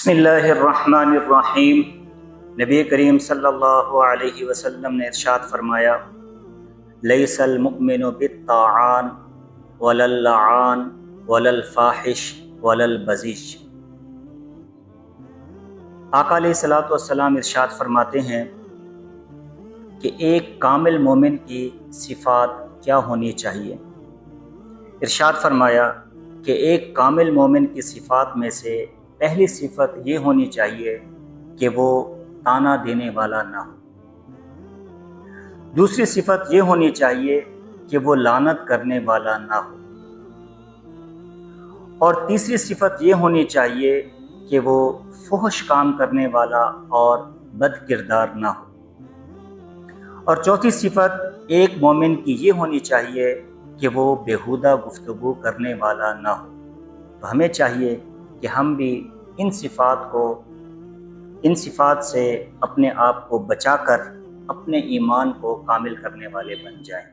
بسم اللہ الرحمن الرحیم۔ نبی کریم صلی اللہ علیہ وسلم نے ارشاد فرمایا، لیس المؤمن بالطاعان ولا اللعان ولا الفاحش ولا البذیء۔ آقا علیہ الصلوۃ والسلام ارشاد فرماتے ہیں کہ ایک کامل مومن کی صفات کیا ہونی چاہیے۔ ارشاد فرمایا کہ ایک کامل مومن کی صفات میں سے پہلی صفت یہ ہونی چاہیے کہ وہ طعنہ دینے والا نہ ہو۔ دوسری صفت یہ ہونی چاہیے کہ وہ لعنت کرنے والا نہ ہو۔ اور تیسری صفت یہ ہونی چاہیے کہ وہ فحش کام کرنے والا اور بد کردار نہ ہو۔ اور چوتھی صفت ایک مومن کی یہ ہونی چاہیے کہ وہ بیہودہ گفتگو کرنے والا نہ ہو۔ تو ہمیں چاہیے کہ ہم بھی ان صفات سے اپنے آپ کو بچا کر اپنے ایمان کو کامل کرنے والے بن جائیں۔